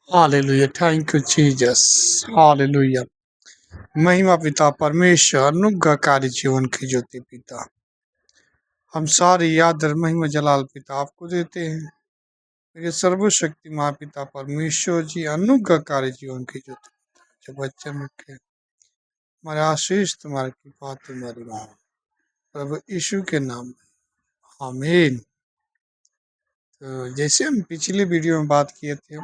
Hallelujah, thank you Jesus. Hallelujah. महिमा पिता परमेश्वर, अनुग्रहकारी जीवन की ज्योति पिता, हम सारी आदर महिमा जलाल पिता आपको देते हैं। मेरे सर्वशक्तिमान पिता परमेश्वर जी, अनुग्रहकारी जीवन की ज्योति जो बच्चन रखे, हमारे आशीष तुम्हारी कृपा तुम्हारी मां प्रभु यीशु के नाम में आमीन। तो जैसे हम पिछले वीडियो में बात किए थे,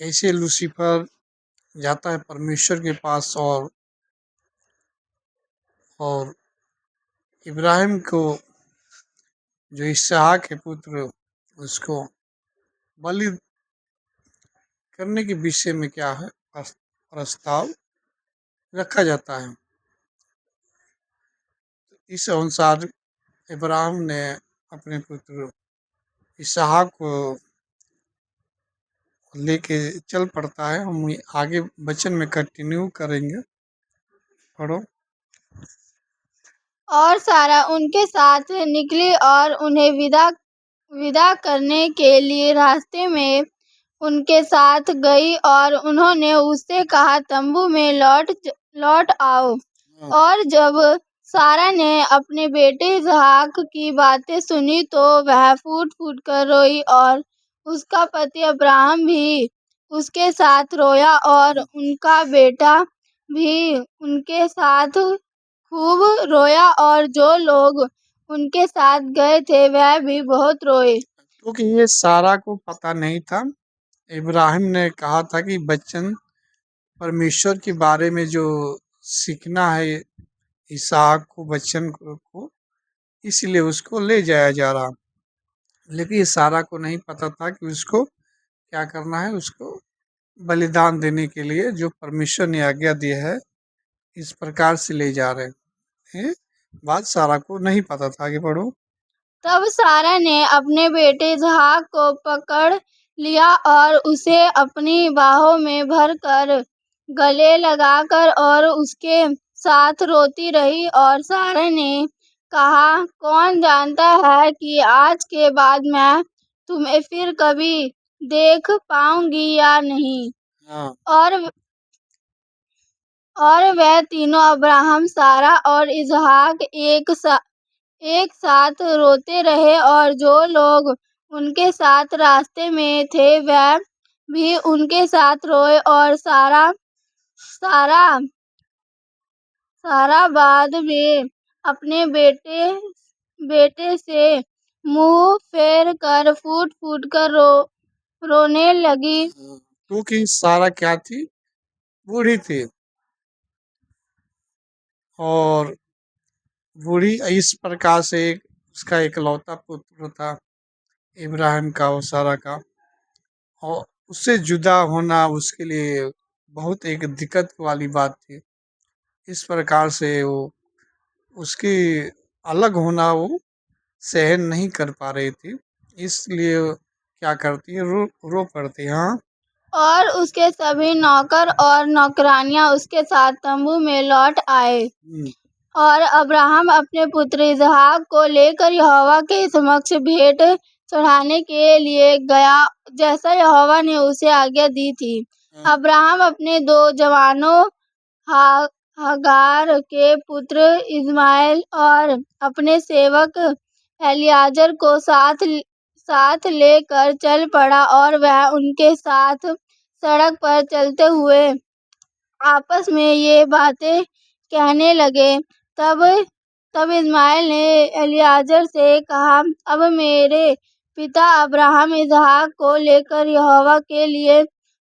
कैसे लूसीफर जाता है परमेश्वर के पास और इब्राहिम को, जो इसहाक के पुत्र, उसको बलि करने के विषय में क्या है प्रस्ताव रखा जाता है। इस अनुसार इब्राहिम ने अपने पुत्र इसहाक को लेके चल पड़ता है। हम आगे वचन में कंटिन्यू करेंगे, पढ़ो। और सारा उनके साथ निकली और उन्हें विदा करने के लिए रास्ते में उनके साथ गई, और उन्होंने उससे कहा, तंबू में लौट आओ। और जब सारा ने अपने बेटे इसहाक की बातें सुनी तो वह फूट फूट कर रोई, और उसका पति अब्राहम भी उसके साथ रोया, और उनका बेटा भी उनके साथ खूब रोया, और जो लोग उनके साथ गए थे वह भी बहुत रोए। क्योंकि ये सारा को पता नहीं था। इब्राहिम ने कहा था कि बच्चन परमेश्वर के बारे में जो सीखना है इसहाक को, बच्चन को, इसलिए उसको ले जाया जा रहा। लेकिन सारा को नहीं पता था कि उसको क्या करना है, उसको बलिदान देने के लिए जो परमेश्वर ने आज्ञा दी है, इस प्रकार से ले जा रहे हैं। बात सारा को नहीं पता था। आगे बढ़ो। तब सारा ने अपने बेटे इसहाक को पकड़ लिया और उसे अपनी बाहों में भरकर गले लगाकर और उसके साथ रोती रही। और सारा ने कहा, कौन जानता है कि आज के बाद मैं तुम्हें फिर कभी देख पाऊंगी या नहीं। हाँ। और वह तीनों, अब्राहम, सारा और इसहाक एक साथ रोते रहे, और जो लोग उनके साथ रास्ते में थे वह भी उनके साथ रोए। और सारा बाद में अपने बेटे से मुंह फेर कर फूट फूट कर रोने लगी। क्योंकि सारा क्या थी, बूढ़ी थी, और बूढ़ी इस प्रकार से उसका इकलौता पुत्र था इब्राहिम का और सारा का, और उससे जुदा होना उसके लिए बहुत एक दिक्कत वाली बात थी। इस प्रकार से वो उसकी अलग होना वो सहन नहीं कर पा रही थी, इसलिए क्या करती है, रो पड़ती है। हाँ। और उसके सभी नौकर और नौकरानियां उसके साथ तंबू में लौट आए। और अब्राहम अपने पुत्र इसहाक को लेकर यहोवा के समक्ष भेंट चढ़ाने के लिए गया, जैसा यहोवा ने उसे आज्ञा दी थी। अब्राहम अपने दो जवानों हगार के पुत्र इस्माइल और अपने सेवक एलियाजर को साथ लेकर चल पड़ा, और वह उनके साथ सड़क पर चलते हुए आपस में ये बातें कहने लगे। तब इस्माइल ने एलियाजर से कहा, अब मेरे पिता अब्राहम इसहाक को लेकर यहोवा के लिए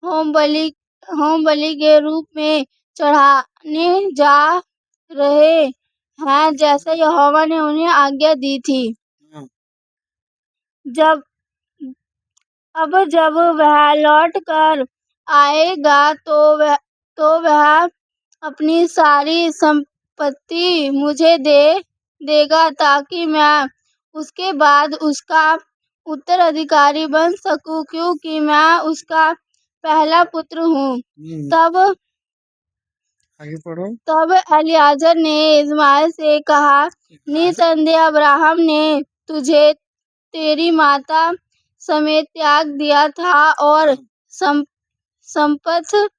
होम बलि के रूप में चढ़ाने जा रहे हैं, जैसे यहोवा ने उन्हें आज्ञा दी थी। जब वह लौट कर आएगा तो वह अपनी सारी संपत्ति मुझे देगा, ताकि मैं उसके बाद उसका उत्तराधिकारी बन सकूं, क्योंकि मैं उसका पहला पुत्र हूँ। आगे पढ़ो। तब एलियाजर ने इस्माइल से कहा, निसंदेह अब्राहम ने तुझे तेरी माता समेत त्याग दिया था और संपत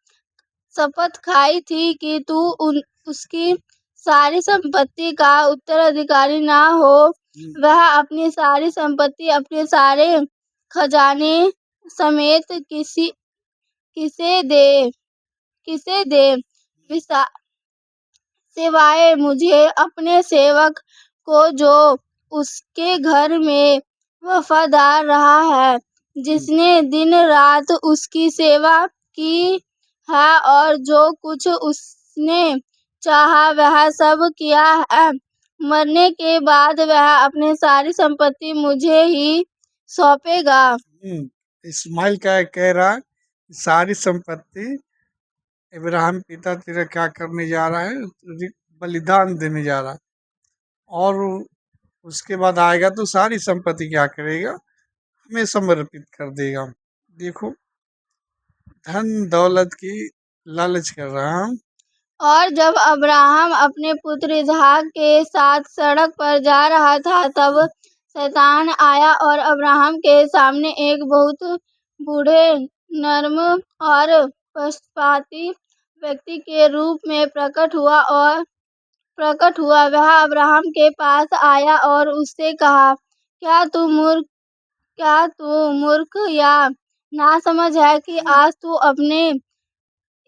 शपथ खाई थी कि तू उसकी सारी संपत्ति का उत्तराधिकारी ना हो। वह अपनी सारी संपत्ति अपने सारे खजाने समेत किसे दे विसा- सिवाय मुझे अपने सेवक को जो उसके घर में वफादार रहा है, जिसने दिन रात उसकी सेवा की है और जो कुछ उसने चाहा वह सब किया है। मरने के बाद वह अपनी सारी संपत्ति मुझे ही सौंपेगा। इस्माइल क्या कह रहा है? सारी संपत्ति इब्राहिम पिता तेरा क्या करने जा रहा है? बलिदान देने जा रहा है। और उसके बाद आएगा तो सारी संपत्ति क्या करेगा? हमें समर्पित कर देगा। देखो, धन दौलत की लालच कर रहा है। और जब अब्राहम अपने पुत्र इसहाक के साथ सड़क पर जा रहा था, तब शैतान आया और अब्राहम के सामने एक बहुत बूढ़े, नर्म और पक्षपाती व्यक्ति के रूप में प्रकट हुआ। वह अब्राहम के पास आया और उससे कहा, क्या तू मूर्ख या नासमझ है कि आज तू अपने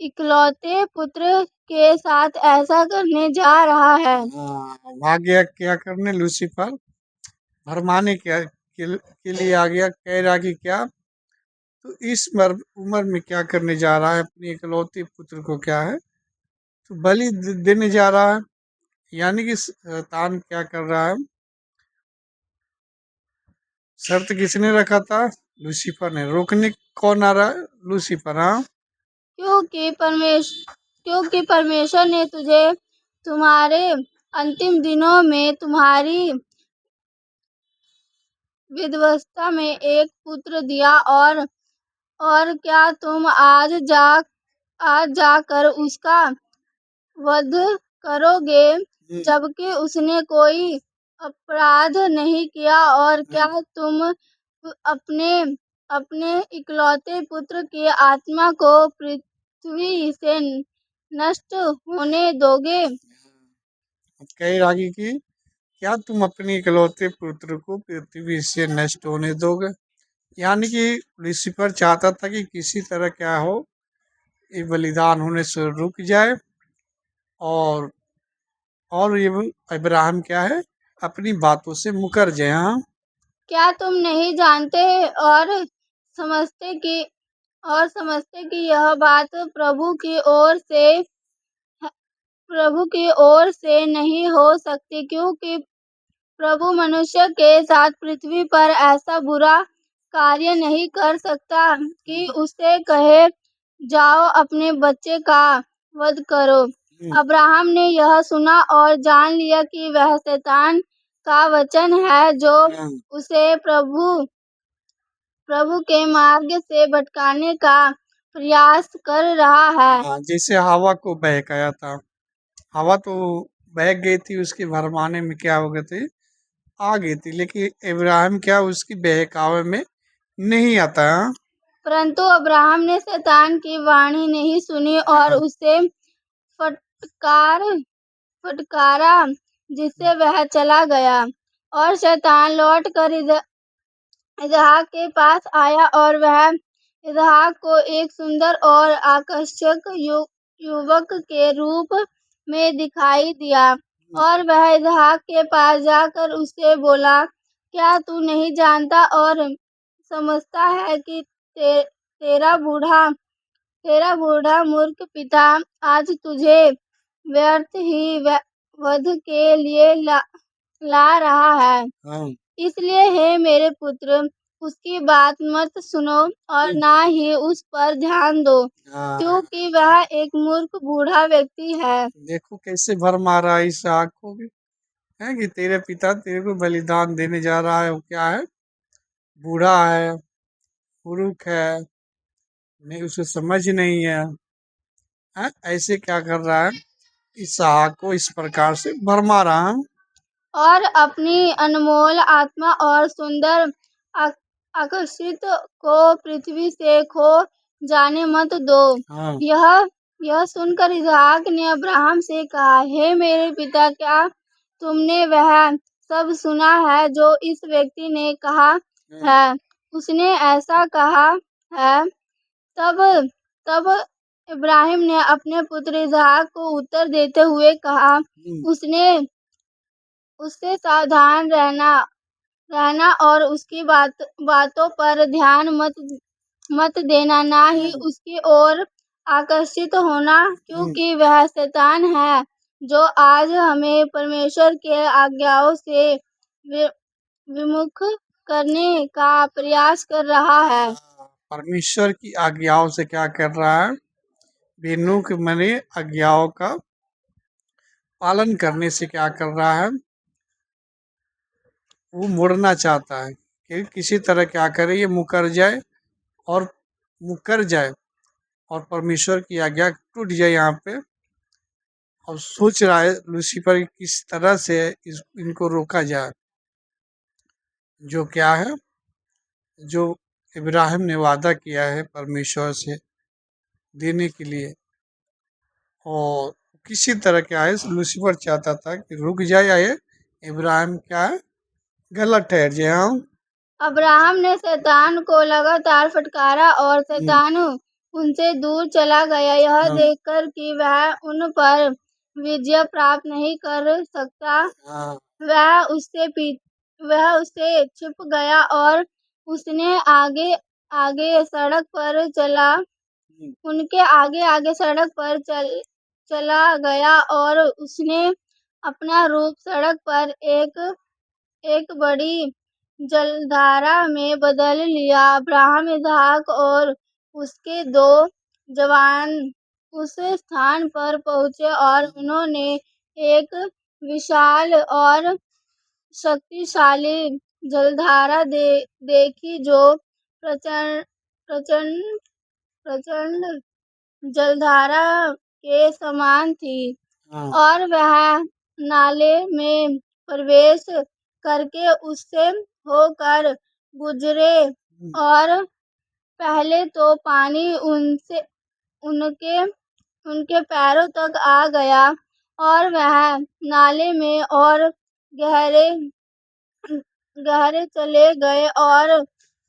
इकलौते पुत्र के साथ ऐसा करने जा रहा है? आ गया क्या करने? लूसीफर भरमाने के लिए आ गया। कह रहा कि क्या तो इस उम्र में क्या करने जा रहा है? अपने इकलौते पुत्र को क्या है तो बलि देने जा रहा है। यानी कि शैतान क्या कर रहा है? शर्त किसने रखा था? लूसीफर ने। रोकने कौन आ रहा है? लूसीफर। हाँ, क्योंकि परमेश्वर ने तुझे तुम्हारे अंतिम दिनों में तुम्हारी विधवस्था में एक पुत्र दिया। और क्या तुम आज जाकर उसका वध करोगे, जबकि उसने कोई अपराध नहीं किया? और क्या तुम अपने अपने इकलौते पुत्र की आत्मा को पृथ्वी से नष्ट होने दोगे? कह रहा कि क्या तुम अपने इकलौते पुत्र को पृथ्वी से नष्ट होने दोगे? यानी कि लूसीफर चाहता था कि किसी तरह क्या हो, ये बलिदान होने से रुक जाए और ये इब्राहिम क्या है, अपनी बातों से मुकर जाए। हाँ, क्या तुम नहीं जानते और समझते कि यह बात प्रभु की ओर से नहीं हो सकती, क्योंकि प्रभु मनुष्य के साथ पृथ्वी पर ऐसा बुरा कार्य नहीं कर सकता कि उसे कहे, जाओ अपने बच्चे का वध करो। अब्राहम ने यह सुना और जान लिया कि वह शैतान का वचन है, जो उसे प्रभु के मार्ग से भटकाने का प्रयास कर रहा है। जैसे हवा को बहकाया था। हवा तो बहक गई थी, उसके भरमाने में क्या हो गए थे, आ गई थी। लेकिन इब्राहिम क्या उसकी बहकावे में नहीं आता है। परंतु अब्राहम ने शैतान की वाणी नहीं सुनी और उसे फटकारा, जिससे वह चला गया। और शैतान लौटकर इसहाक के पास आया और वह इसहाक को एक सुंदर और आकर्षक युवक के रूप में दिखाई दिया। और वह इसहाक के पास जाकर उससे बोला, क्या तू नहीं जानता और समझता है कि तेरा बूढ़ा मूर्ख पिता आज तुझे व्यर्थ ही वध के लिए ला रहा है? इसलिए हे मेरे पुत्र, उसकी बात मत सुनो और ना ही उस पर ध्यान दो, क्योंकि वह एक मूर्ख बूढ़ा व्यक्ति है। देखो कैसे भर मारा इसहाक को भी, है कि तेरे पिता तेरे को बलिदान देने जा रहा है। वो क्या है? बूढ़ा है, पुरुष है, नहीं उसे समझ नहीं है। ऐसे क्या कर रहा है? इसहाक को इस प्रकार से भरमा रहा है। और अपनी अनमोल आत्मा और सुंदर आकर्षित को पृथ्वी से खो जाने मत दो। हाँ। यह सुनकर इसहाक ने अब्राहम से कहा, हे मेरे पिता, क्या तुमने वह सब सुना है जो इस व्यक्ति ने कहा है? उसने ऐसा कहा है। तब तब इब्राहिम ने अपने पुत्र इसहाक को उत्तर देते हुए कहा, उससे सावधान रहना और उसकी बातों पर ध्यान मत देना, ना ही उसकी ओर आकर्षित होना, क्योंकि वह शैतान है जो आज हमें परमेश्वर के आज्ञाओं से विमुख करने का प्रयास कर रहा है। परमेश्वर की आज्ञाओं से क्या कर रहा है? विमुख माने आज्ञाओं का पालन करने से क्या कर रहा है? वो मुड़ना चाहता है कि किसी तरह क्या करे, ये मुकर जाए और परमेश्वर की आज्ञा टूट जाए यहाँ पे। और सोच रहा है लूसीफर किस तरह से इनको रोका जाए, जो क्या है, जो इब्राहिम ने वादा किया है परमेश्वर से देने के लिए। और किसी तरह क्या है, लूसीफर चाहता था कि रुक जाए ये इब्राहिम क्या है, गलत ठहर जाए। हाँ। अब्राहम ने शैतान को लगातार फटकारा और शैतान उनसे दूर चला गया। यह देखकर कि वह उन पर विजय प्राप्त नहीं कर सकता, वह उससे छिप गया और उसने उनके आगे आगे सड़क पर चला गया और उसने अपना रूप सड़क पर एक बड़ी जलधारा में बदल लिया। अब्राहम, इसहाक और उसके दो जवान उस स्थान पर पहुंचे और उन्होंने एक विशाल और शक्तिशाली जलधारा देखी जो प्रचंड प्रचंड जलधारा के समान थी। और वह नाले में प्रवेश करके उससे होकर गुजरे और पहले तो पानी उनके पैरों तक आ गया और वह नाले में और गहरे चले गए और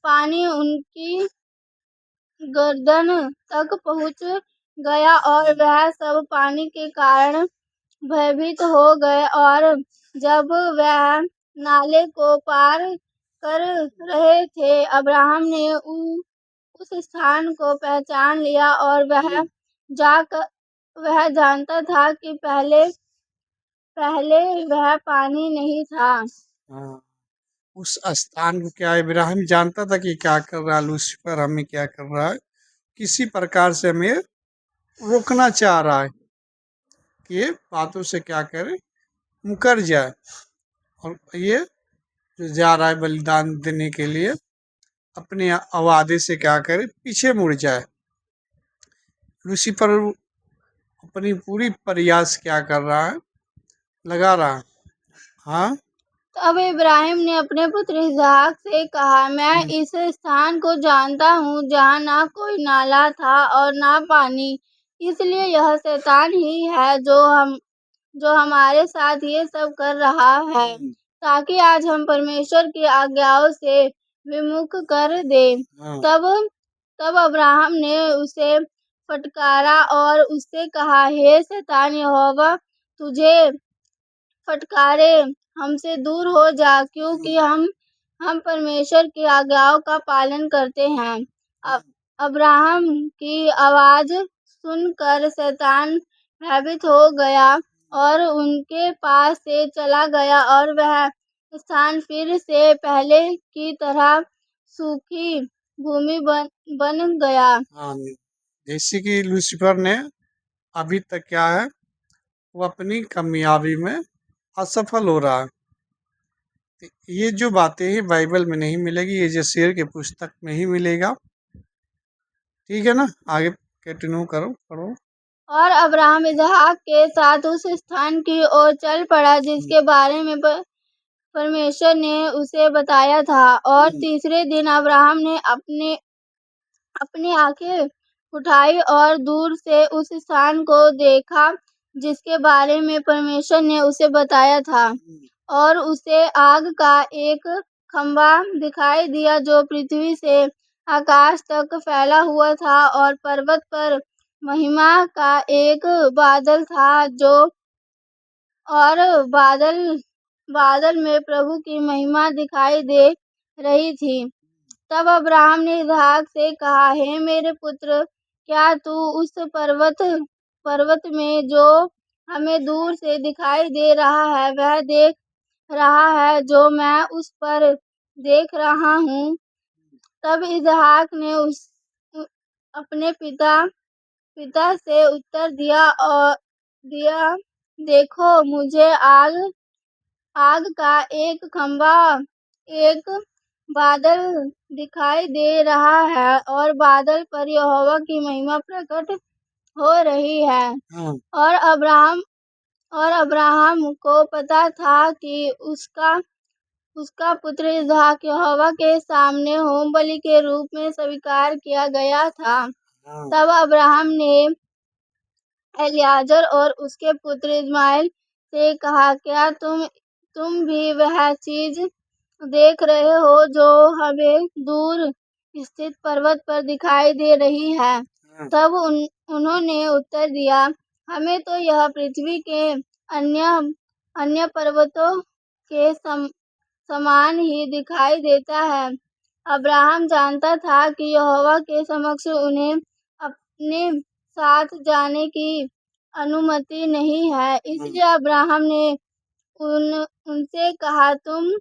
पानी उनकी गर्दन तक पहुंच गया और वह सब पानी के कारण भयभीत हो गए। और जब वह नाले को पार कर रहे थे, अब्राहम ने उस स्थान को पहचान लिया और वह जानता था कि पहले वह पानी नहीं था। उस स्थान को क्या इब्राहिम जानता था कि क्या कर रहा है लूसीफर, हमें क्या कर रहा है, किसी प्रकार से हमें रोकना चाह रहा है कि ये बातों से क्या करे, मुकर जाए और ये जो जा रहा है बलिदान देने के लिए अपने वादे से क्या करे, पीछे मुड़ जाए। लूसीफर अपनी पूरी प्रयास क्या कर रहा है, लगा रहा है। हाँ। तब इब्राहिम ने अपने पुत्र इसहाक से कहा, मैं इस स्थान को जानता हूँ जहाँ ना कोई नाला था और ना पानी, इसलिए यह शैतान ही है जो हमारे साथ ये सब कर रहा है, ताकि आज हम परमेश्वर की आज्ञाओं से विमुख कर दे। तब अब्राहम ने उसे फटकारा और उससे कहा, हे शैतान, यहोवा तुझे फटकारे, हमसे दूर हो जा, क्योंकि हम परमेश्वर की आज्ञाओं का पालन करते हैं। अब्राहम की आवाज सुनकर शैतान भयभीत हो गया और उनके पास से चला गया और वह स्थान फिर से पहले की तरह सूखी भूमि बन गया। जैसे कि लूसीफर ने अभी तक क्या है, वो अपनी कामयाबी में असफल हो रहा है। ये जो बातें हैं बाइबल में नहीं मिलेगी, ये यशायाह के पुस्तक में ही मिलेगा। ठीक है ना, आगे कंटिन्यू करो, पढ़ो। और अब्राहम इसहाक के साथ उस स्थान की ओर चल पड़ा जिसके बारे में परमेश्वर ने उसे बताया था। और तीसरे दिन अब्राहम ने अपनी आंखें उठाई और दूर से उस स्थान को देखा जिसके बारे में परमेश्वर ने उसे बताया था। और उसे आग का एक खंभा दिखाई दिया जो पृथ्वी से आकाश तक फैला हुआ था, और पर्वत पर महिमा का एक बादल था और बादल में प्रभु की महिमा दिखाई दे रही थी। तब अब्राहम ने इसहाक से कहा, हे मेरे पुत्र, क्या तू उस पर्वत में जो हमें दूर से दिखाई दे रहा है वह देख रहा है जो मैं उस पर देख रहा हूँ? तब इसहाक ने अपने पिता से उत्तर दिया, देखो, मुझे आग का एक खंभा, एक बादल दिखाई दे रहा है और बादल पर यहोवा की महिमा प्रकट हो रही है। हाँ। और अब्राहम को पता था कि उसका पुत्र इसहाक यहोवा के सामने होम बलि के रूप में स्वीकार किया गया था। हाँ। तब अब्राहम ने एलियाजर और उसके पुत्र इस्माइल से कहा, क्या तुम भी वह चीज देख रहे हो जो हमें दूर स्थित पर्वत पर दिखाई दे रही है? तब उन्होंने उत्तर दिया, हमें तो यह पृथ्वी के अन्य पर्वतों के समान ही दिखाई देता है। अब्राहम जानता था कि यहोवा के समक्ष उन्हें अपने साथ जाने की अनुमति नहीं है। इसलिए अब्राहम ने उनसे कहा, तुम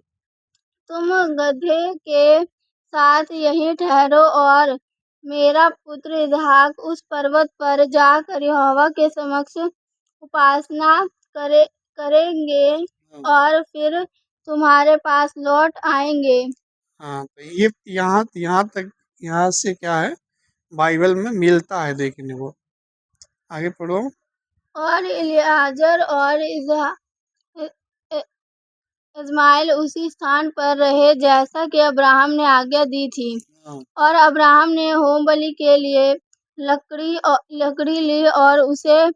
गदहे के साथ यहीं ठहरो और मेरा पुत्र इसहाक उस पर्वत पर जाकर यहोवा के समक्ष उपासना करेंगे और फिर तुम्हारे पास लौट आएंगे। हाँ, तो ये यहाँ तक, यहाँ से क्या है, बाइबल में मिलता है देखने को। आगे पढ़ो। और एलियाजर और इस्माइल उसी स्थान पर रहे जैसा कि अब्राहम ने आज्ञा दी थी। और अब्राहम ने होम बलि के लिए लकड़ी ली और उसे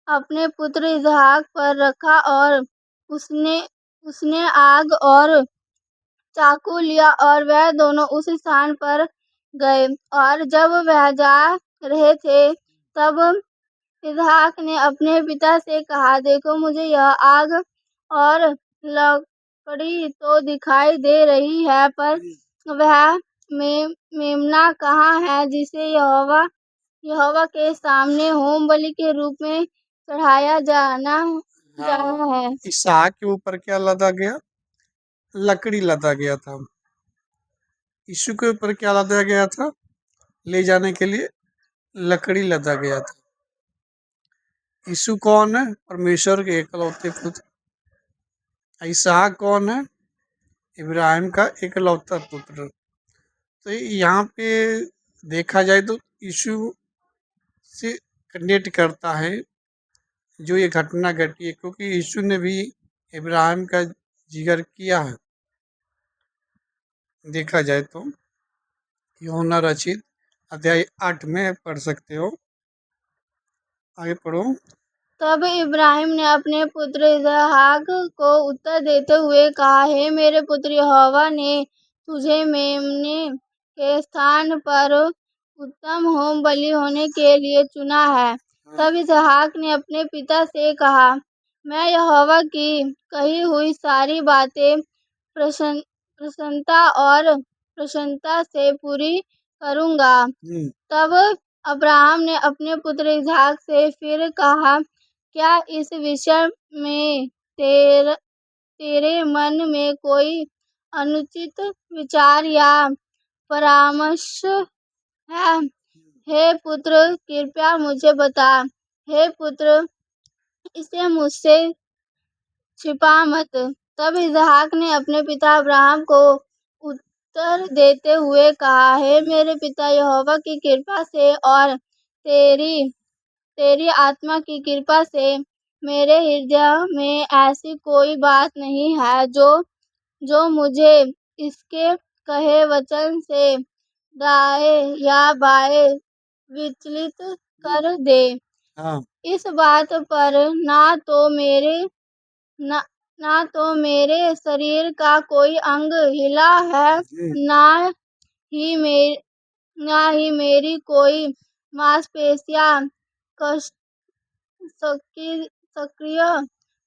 अपने पुत्र इसहाक पर रखा, और उसने आग और चाकू लिया और वह दोनों उस स्थान पर गए। और जब वह जा रहे थे तब इसहाक ने अपने पिता से कहा, देखो, मुझे यह आग और लकड़ी तो दिखाई दे रही है, पर वह मेमना कहाँ है जिसे यहोवा के सामने होम बलि के रूप में चढ़ाया जाना है? इसहाक के ऊपर क्या लदा गया? लकड़ी लदा गया था। यीशु के ऊपर क्या लदा गया था? ले जाने के लिए लकड़ी लदा गया था। यीशु कौन है? परमेश्वर के एकलौते पुत्र। इसहाक कौन है? इब्राहिम का एकलौता पुत्र। तो यहाँ पे देखा जाए तो यीशु से कनेक्ट करता है जो ये घटना घटी है, क्योंकि यीशु ने भी इब्राहिम का जिक्र किया है। देखा जाए तो यूहन्ना रचित अध्याय 8 में पढ़ सकते हो। आगे पढ़ो। तब इब्राहिम ने अपने पुत्र इसहाक को उत्तर देते हुए कहा, हे मेरे पुत्र, यहोवा ने तुझे मेमने के स्थान पर उत्तम होम बलि होने के लिए चुना है। तब इसहाक ने अपने पिता से कहा, मैं यहोवा की कही हुई सारी बातें प्रसन्नता से पूरी करूंगा। तब अब्राहम ने अपने पुत्र इसहाक से फिर कहा, क्या इस विषय में तेरे मन में कोई अनुचित विचार या परामर्श है? हे पुत्र, कृपया मुझे बता। हे पुत्र, इसे मुझसे छिपा मत। तब इसहाक ने अपने पिता अब्राहम को उत्तर देते हुए कहा, हे मेरे पिता, यहोवा की कृपा से और तेरी आत्मा की कृपा से मेरे हृदय में ऐसी कोई बात नहीं है जो जो मुझे इसके कहे वचन से दाएं या बाएं विचलित कर दे। हाँ। इस बात पर न, ना तो मेरे शरीर का कोई अंग हिला है, ना ही मे, ना ही मेरी कोई मांसपेशियां सक्रिय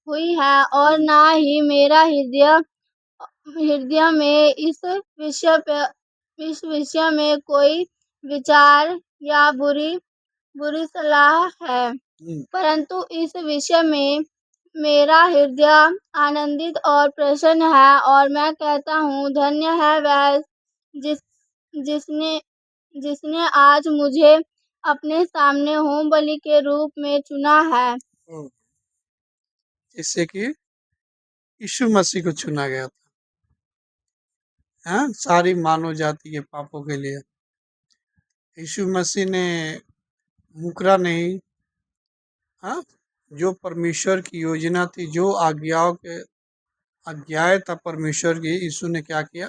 हुई है, और ना ही मेरा हृदय में इस विषय में कोई विचार या बुरी सलाह है। परंतु इस विषय में मेरा हृदय आनंदित और प्रसन्न है, और मैं कहता हूँ, धन्य है वह जिस जिसने जिसने आज मुझे अपने सामने होम बलि के रूप में चुना है। जिससे कि यीशु मसीह को चुना गया था, हाँ, सारी मानव जाति के पापों के लिए। यीशु मसीह ने मुकरा नहीं, हाँ, जो परमेश्वर की योजना थी, जो आज्ञाएं था परमेश्वर की, यीशु ने क्या किया,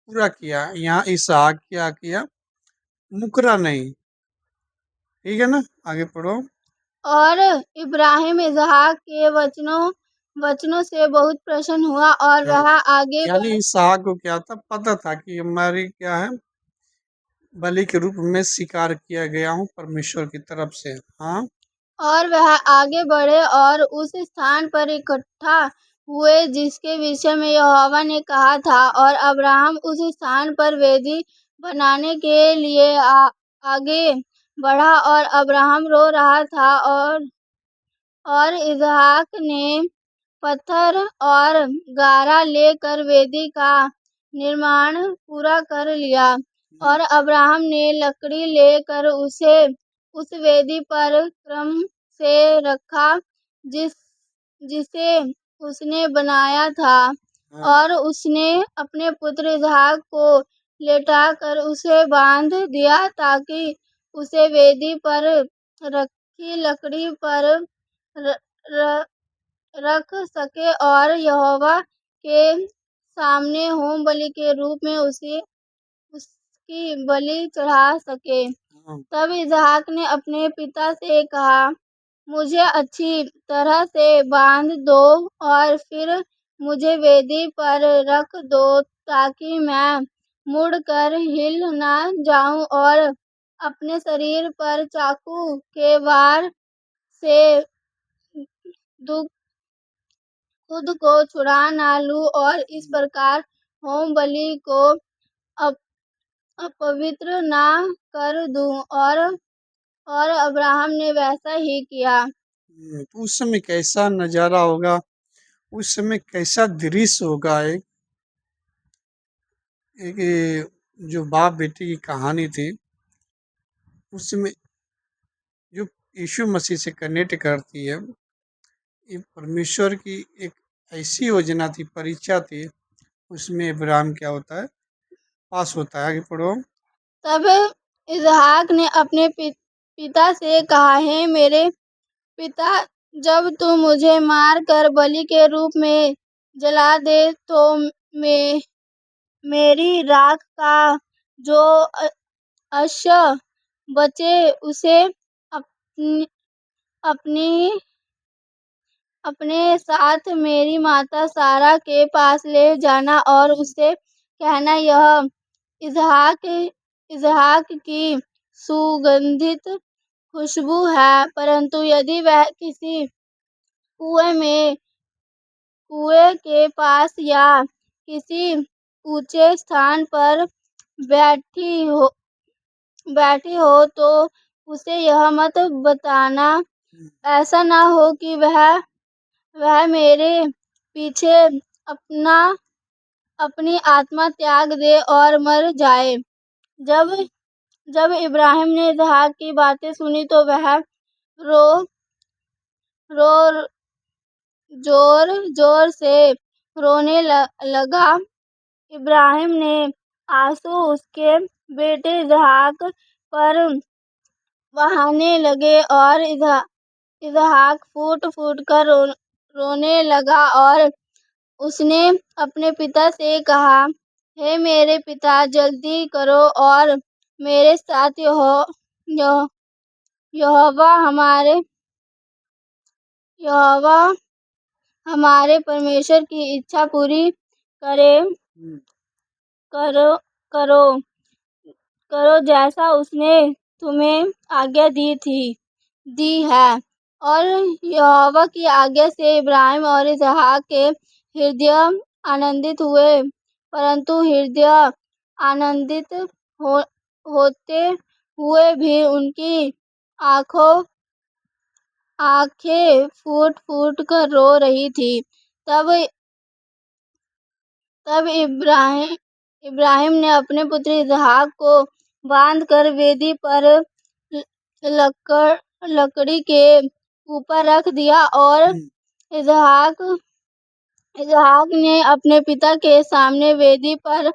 पूरा किया। यहाँ इसहाक क्या किया, मुकरा नहीं। ठीक है ना, आगे पढ़ो। और इब्राहिम इसहाक के वचनों से बहुत प्रसन्न हुआ, और वह आगे यानी इसहाक को क्या था, पता था कि हमारी क्या है, बलि के रूप में स्वीकार किया गया हूँ परमेश्वर की तरफ से। हाँ, और वह आगे बढ़े और उस स्थान पर इकट्ठा हुए जिसके विषय में यहोवा ने कहा था, और अब्राहम उस स्थान पर वेदी बनाने के लिए आगे बढ़ा, और अब्राहम रो रहा था, और इसहाक ने पत्थर और गारा लेकर वेदी का निर्माण पूरा कर लिया, और अब्राहम ने लकड़ी लेकर उसे उस वेदी पर क्रम से रखा जिसे उसने बनाया था, और उसने अपने पुत्र इसहाक को लेटाकर उसे बांध दिया, ताकि उसे वेदी पर रखी लकड़ी पर रख सके, और यहोवा के सामने होम बलि के रूप में उसकी बलि चढ़ा सके। तब इसहाक ने अपने पिता से कहा, मुझे अच्छी तरह से बांध दो और फिर मुझे वेदी पर रख दो, ताकि मैं मुड़कर हिल न जाऊं और अपने शरीर पर चाकू के वार से खुद को छुड़ा न लूं, और इस प्रकार होम बलि को अपवित्र न कर दूं। और अब्राहम ने वैसा ही किया। उस समय कैसा नजारा होगा, उस समय कैसा दृश्य होगा। एक जो बाप बेटी की कहानी थी, उसमें जो यीशु मसीह से कनेक्ट करती है, ये परमेश्वर की एक ऐसी योजना थी, परीक्षा थी, उसमें इब्राहिम क्या होता है, पास होता है। आगे पढ़ो। तब इसहाक ने अपने पिता से कहा, हे मेरे पिता, जब तू मुझे मार कर बलि के रूप में जला दे, तो मेरी राख का जो अंश बचे उसे अपनी अपने साथ मेरी माता सारा के पास ले जाना, और उससे कहना, यह इसहाक की सुगंधित खुशबू है। परंतु यदि वह किसी कुएं के पास या किसी ऊंचे स्थान पर बैठी हो तो उसे यह मत बताना, ऐसा न हो कि वह मेरे पीछे अपनी आत्मा त्याग दे और मर जाए। जब इब्राहिम ने इसहाक की बातें सुनी, तो वह रो जोर जोर से रोने लगा। इब्राहिम ने आंसू उसके बेटे इसहाक पर बहाने लगे, और इसहाक फूट फूट कर रोने लगा, और उसने अपने पिता से कहा, हे मेरे पिता, जल्दी करो और मेरे साथ यह- यहोवा हमारे यहोवा हमारे परमेश्वर की इच्छा पूरी करे करो करो करो जैसा उसने तुम्हें आज्ञा दी है। और यहोवा की आज्ञा से इब्राहिम और इसहाक के हृदय आनंदित हुए, परंतु हृदय आनंदित होते हुए भी उनकी आंखों आंखें फूट फूट कर रो रही थी। तब तब इब्राहिम ने अपने पुत्र इसहाक को बांधकर वेदी पर लकड़ी के ऊपर रख दिया, और इसहाक ने अपने पिता के सामने वेदी पर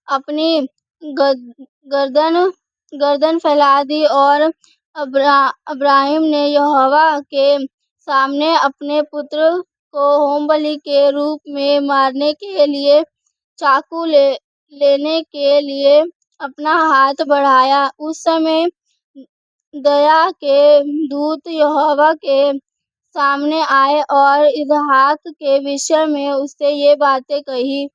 अपनी गर्दन गर्दन फैला दी। और इब्राहिम ने यहोवा के सामने अपने पुत्र को होमबलि के रूप में मारने के लिए चाकू लेने के लिए अपना हाथ बढ़ाया। उस समय दया के दूत यहोवा के सामने आए और इसहाक के विषय में उससे ये बातें कही,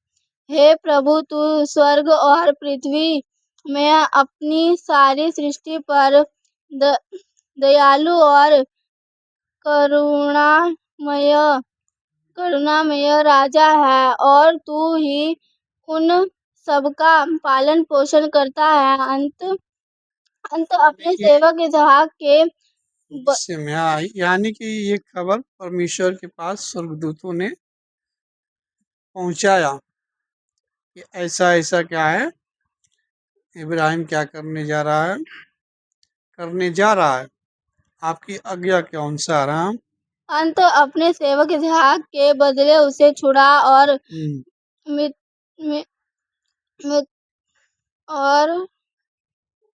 हे प्रभु, तू स्वर्ग और पृथ्वी में अपनी सारी सृष्टि पर दयालु और करुणामय करुणामय राजा है, और तू ही उन सबका पालन पोषण करता है। अंत अपने सेवक इसहाक के यानी कि ये खबर परमेश्वर के पास स्वर्गदूतों ने पहुंचाया कि ऐसा ऐसा क्या है, इब्राहिम क्या करने जा रहा है, आपकी आज्ञा के अनुसार हम अंत अपने सेवक इसहाक के बदले उसे छुड़ा और मित, मित, मित, और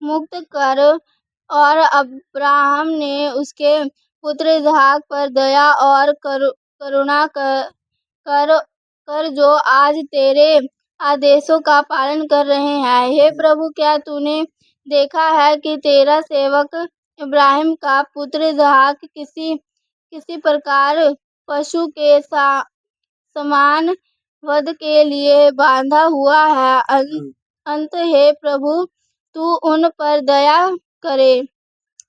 मुक्त कर। और अब्राहम ने उसके पुत्र इसहाक पर दया और करुणा कर जो आज तेरे आदेशों का पालन कर रहे हैं। हे प्रभु, क्या तूने देखा है कि तेरा सेवक इब्राहिम का पुत्र इसहाक किसी प्रकार पशु के समान वध के लिए बांधा हुआ है। अंत हे प्रभु, तू उन पर दया करे।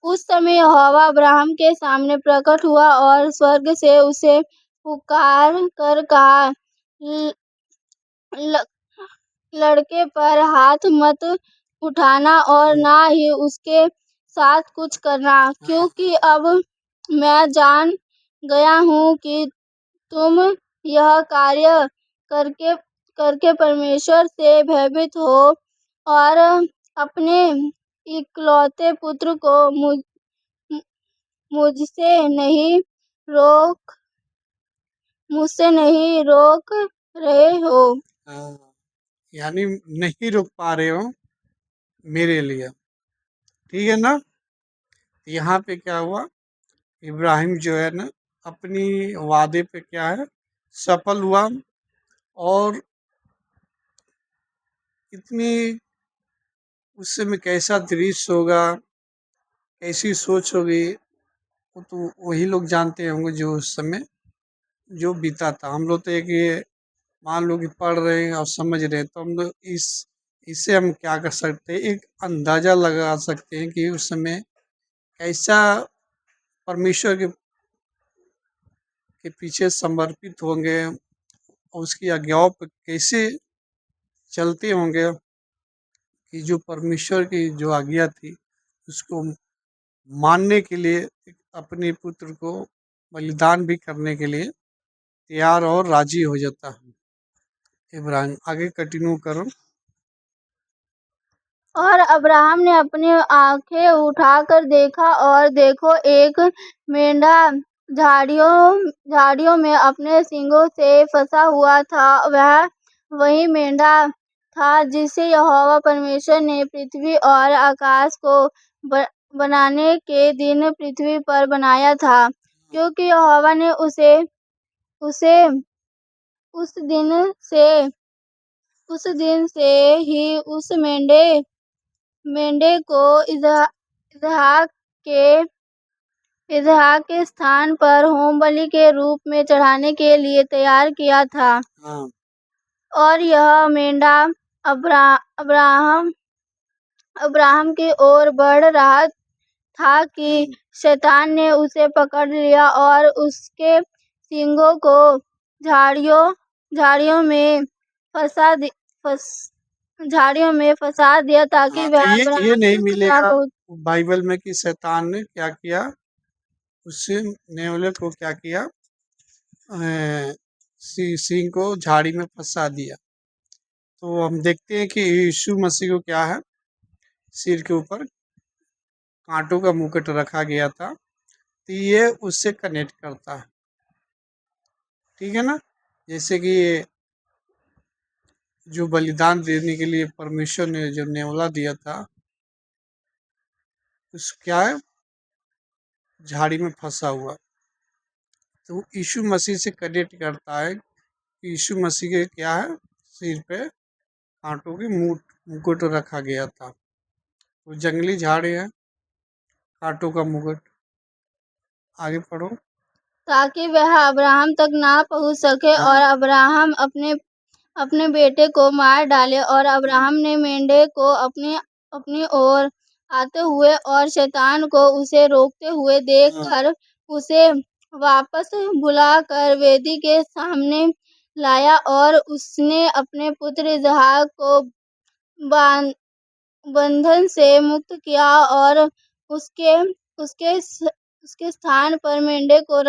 उस समय यहोवा अब्राहम के सामने प्रकट हुआ और स्वर्ग से उसे पुकार कर कहा, लड़के पर हाथ मत उठाना और ना ही उसके साथ कुछ करना, क्योंकि अब मैं जान गया हूँ कि तुम यह कार्य करके परमेश्वर से भयभीत हो और अपने इकलौते पुत्र को मुझसे नहीं रोक रहे हो। यानी नहीं रोक पा रहे हो मेरे लिए, ठीक है ना। यहाँ पे क्या हुआ, इब्राहिम जो है ना अपनी वादे पे क्या है सफल हुआ, और इतनी उस समय कैसा दृश्य होगा, कैसी सोच होगी, वो तो वही लोग जानते होंगे जो उस समय जो बीता था। हम लोग तो एक ये मान लो कि पढ़ रहे हैं और समझ रहे हैं, तो हम लोग इससे हम क्या कर सकते हैं, एक अंदाजा लगा सकते हैं कि उस समय कैसा परमेश्वर के पीछे समर्पित होंगे और उसकी आज्ञाओं पर कैसे चलते होंगे, कि जो परमेश्वर की जो आज्ञा थी उसको मानने के लिए अपने पुत्र को बलिदान भी करने के लिए तैयार और राजी हो जाता है इब्राहिम। आगे कंटिन्यू करो। और अब्राहम ने अपनी आंखें उठाकर देखा, और देखो, एक मेंढा झाड़ियों में अपने सींगों से फंसा हुआ था। वह वही मेंढा था जिसे यहोवा परमेश्वर ने पृथ्वी और आकाश को बनाने के दिन पृथ्वी पर बनाया था, क्योंकि यहोवा ने उसे उस दिन से ही उस मेंढे को इसहाक के स्थान पर होम बलि के रूप में चढ़ाने के लिए तैयार किया था। हाँ। और यह मेंढा अब्राहम की ओर बढ़ रहा था कि शैतान ने उसे पकड़ लिया और उसके सींगों को झाड़ियों में फंसा दिया ताकि हाँ, वह तो ये अब्राहम नहीं तक ना मिलेगा पहुंच। बाइबल में कि शैतान ने क्या किया, उस नेवले को क्या किया, सिंह को झाड़ी में फंसा दिया। तो हम देखते हैं कि यीशु मसीह को क्या है, सिर के ऊपर कांटों का मुकुट रखा गया था। तो ये उससे कनेक्ट करता है, ठीक है ना। जैसे कि जो बलिदान देने के लिए परमेश्वर ने जो नेवला दिया था, उस क्या है, झाड़ी में फंसा हुआ। तो यीशु मसीह से कनेक्ट करता है कि यीशु मसीह के क्या है, सिर पे कांटों की मुकुट रखा गया था। वो जंगली झाड़ी है, कांटों का मुकुट। आगे पढ़ो। ताकि वह अब्राहम तक ना पहुंच सके हाँ। और अब्राहम अपने बेटे को मार डाले। और अब्राहम ने मेंढे को अपनी ओर आते हुए और शैतान को उसे रोकते हुए देखकर उसे वापस बुलाकर वेदी के सामने लाया और उसने अपने पुत्र इसहाक को बंधन से मुक्त किया और उसके उसके स्थान पर मेंढे को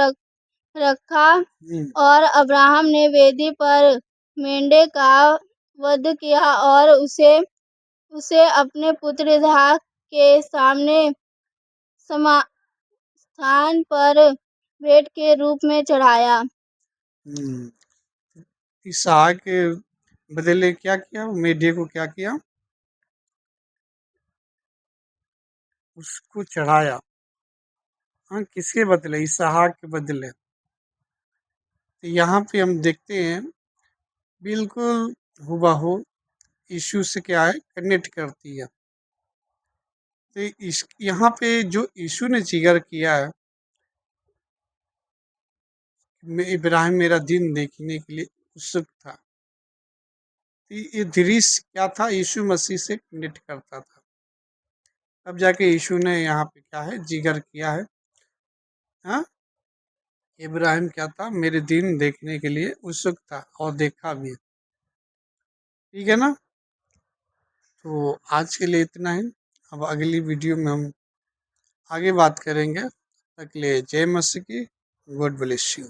रखा। और अब्राहम ने वेदी पर मेंढे का वध किया और उसे अपने पुत्र इसहाक के सामने स्थान पर भेंट के रूप में चढ़ाया। इसहाक के बदले क्या किया, मेढे को क्या किया, उसको चढ़ाया। हाँ, किसके बदले, इसहाक के बदले। तो यहाँ पे हम देखते हैं बिल्कुल हुबहू यीशु से क्या है, कनेक्ट करती है। तो इस यहाँ पे जो यीशु ने जिक्र किया है, इब्राहिम मेरा दिन देखने के लिए उत्सुक था। तो ये दृश्य क्या था, यीशु मसीह से कनेक्ट करता था। तब जाके यीशु ने यहाँ पे क्या है, जिक्र किया है। हाँ, इब्राहिम क्या था, मेरे दिन देखने के लिए उत्सुक था और देखा भी। ठीक है ना। तो आज के लिए इतना ही। अब अगली वीडियो में हम आगे बात करेंगे। तक के लिए जय मसीह की। God bless you.